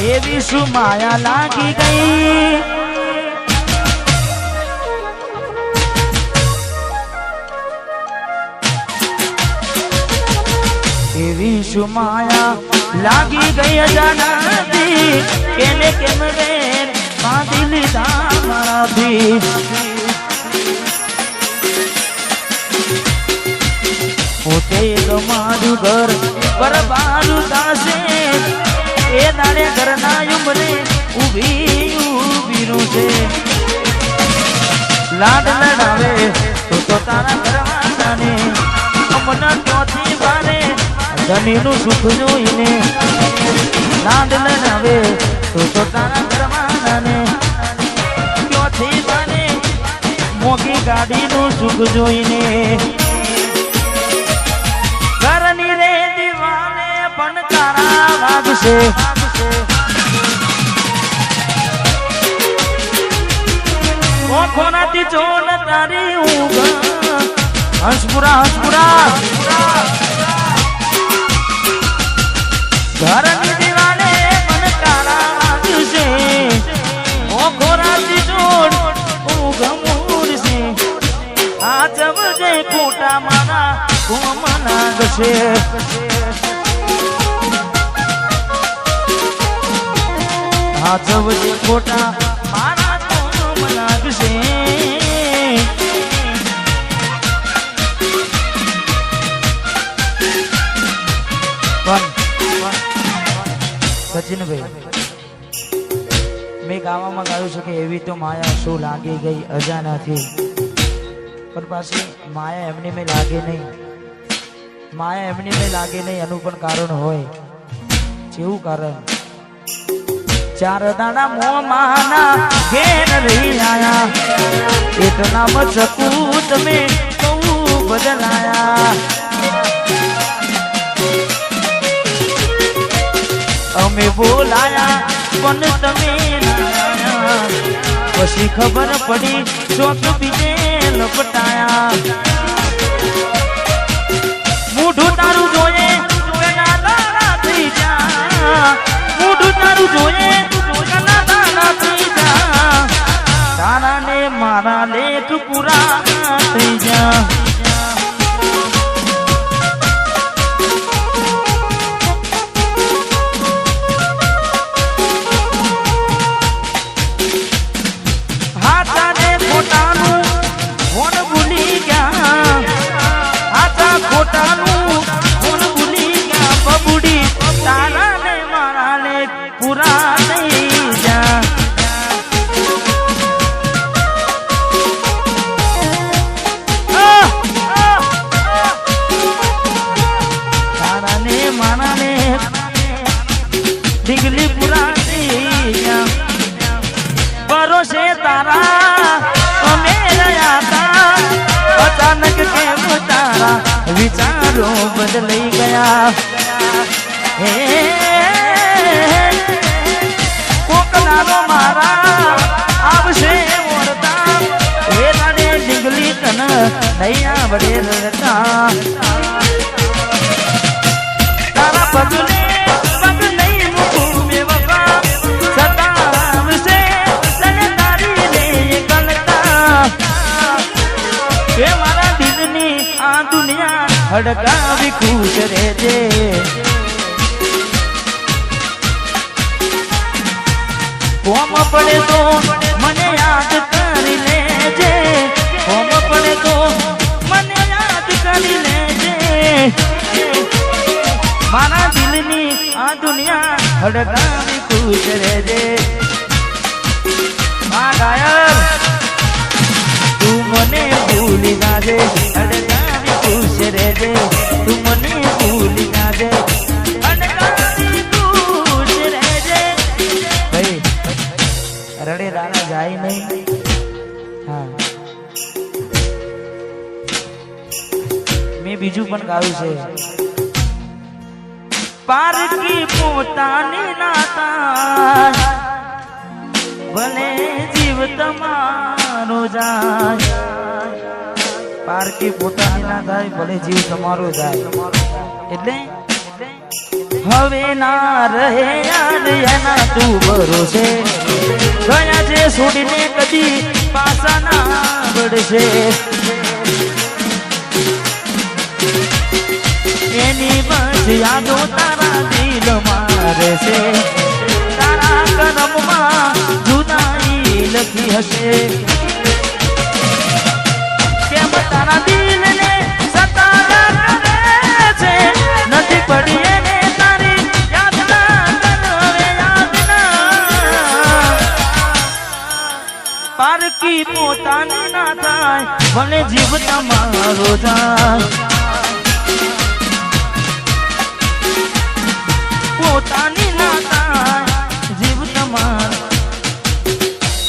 એવી શું માયા લાગી ગઈ એવી શું માયા લાગી ગઈ અજાનાથી કેને કેમ વેર બાંધી લીધા મારાથી પોતે તમારું ઘર બરબારું થાશે એ દાડે ઘરના ઉમરે ઊભી છે લાડ લડાવે તો તારા ઘરવાળાને અમના ક્યોથી બારે ધનીનું સુખ જોઈને લાડ લડાવે તો તારા ઘરવાળાને ક્યોથી બારે મોગી ગાડીનું સુખ જોઈને ઘરની રે દીવાને પણ તારા વાગશે ઓખોનાથી ચોન તારી ઊંઘ હંસપુરા ઘરની દીવાને પણ તારા વાગશે ઓખોનાથી ચોન ઊંઘ મૂરશે આ જવજે ખોટા મારા કોમના ગશે આ જવજે ખોટા મારા કોમના ગશે સચિનભાઈ મેં ગાવામાં ગાયું છે કે એવી તો માયા શું લાગી ગઈ અજાનાથી પણ પાછી માયા એમની મેં લાગે નહીં માયા એમની મેં લાગે નહીં એનું પણ કારણ હોય જેવું કારણ ચાર દાડા મોમાના ઘેર રહી આયા એટલા મચકું તમે બહુ બદલાયા અમે બોલાયા પણ તમે પછી ખબર પડી ચોક બીજે લપટાયા મૂઢું તારું જોઈએ થઈ જા મૂઢું તારું જોઈએ થઈ જા તારા ને મારા લેખ પૂરા થઈ જા ઢીંગલી પુરાતી ભરોસે તારા અમે રહ્યા તા અચાનક કેમ તારા વિચારો બદલાઈ ગયા હે કોકનારો મારા આવશે ઓરતા એ તારે ઢીંગલી તન નહીં આવડે રડતા તારા પગલે હડકાવી ખુશ રહેજે કોમ પડે તો મને યાદ કરી લેજે કોમ પડે તો મને યાદ કરી લેજે મારા દિલની આ દુનિયા હડકાવી ખુશ રહેજે આ ગાયર તું મને ભૂલી નાજે હડકાવી ખુશ રહેજે તું મને ભૂલી નાજે હડકાવી ખુશ રહેજે ભાઈ રડે રાણા જાય નહીં હા મેં બીજું પણ ગાયું છે પારકી પોતાની નાતા ભલે જીવ તમારો જાય પારકી પોતાની ના થાય ભલે જીવ તમારો જાય એટલે હવે ના રહે યાદ એના તું ભરોસે ગયા છે છોડીને કદી પાછા ના વળશે એની બસ યાદો તારા દિલમાં રહેશે તારા કરમમાં જુદાઈ લખી હશે કેમ તારા દિલને સતાયા કરે છે નથી પડી એને તારી યાદ ના કરે યાદ ના પારકી પોતાની ના થાય ભલે જીવ તમારો જાય પોતાની ના થાય જીવ તમારો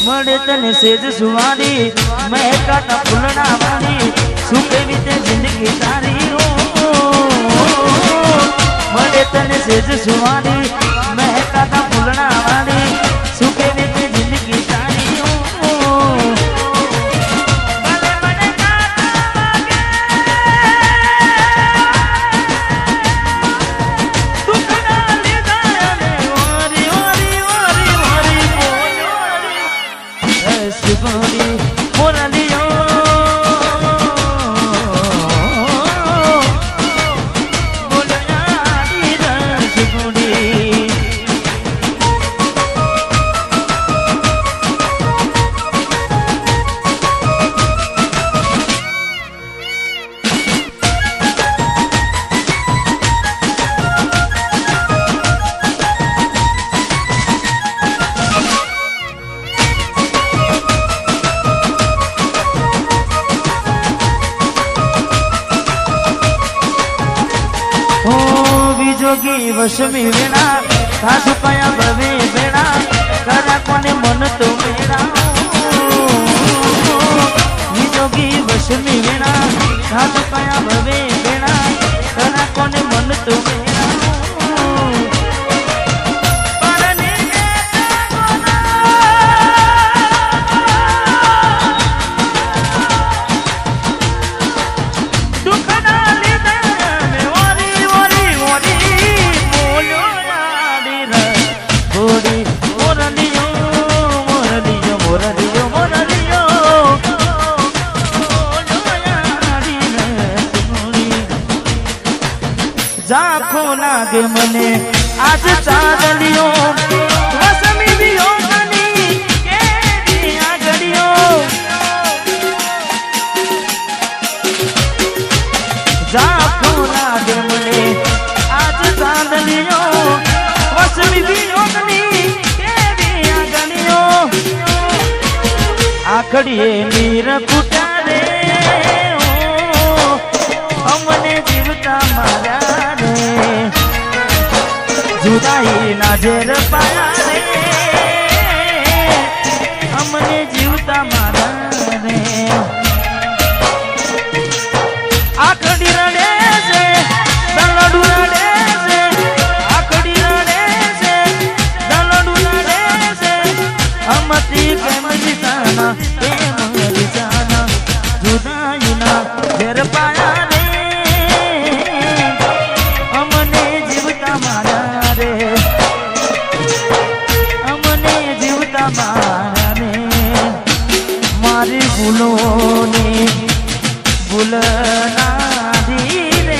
મળે તને સેજ સુવારી મહેકાતા ફૂલડા વાળી શું કેવી તે જિંદગી તારી મળે તને સેજ સુવારી મહેકાતા ફૂલડા વાળી શું કેવી તે જિંદગી તારી જોગી વસમી વેણા સાસુ કયા ભવે વેણા કરા કોને મન તો વેણા જોગી વસમી વેણા સાસુ કયા ભવે વેણા કરા કોને મન તો વેણા ઝાંખો લાગે મને આજ ચાંદલિયો વસમી વિયોગની કેવી આગળિયો ઝાંખો લાગે મને આજ ચાંદલિયો વસમી વિયોગની કેવી આગળિયો આખડીએ નીર કુટારે અમને જીવતા મારા જુદાઈ ના ઝેર પાયા રે અમને જીવતા મારા રે આખડી રડે છે દલડું રડે છે આખડી રડે છે દલડું રડે છે અમતી કેમ જીતાના કેમ જીતાના જુદાઈ ના ઝેર પાયા રે અમને જીવતા મારા રે અમને જીવતા મારા રે મારી ભૂલોની ભૂલ નાધી રે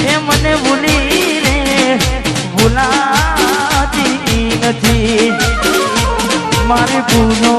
એ મને ભૂલી રે ભૂલાતી નથી મારી ભૂલો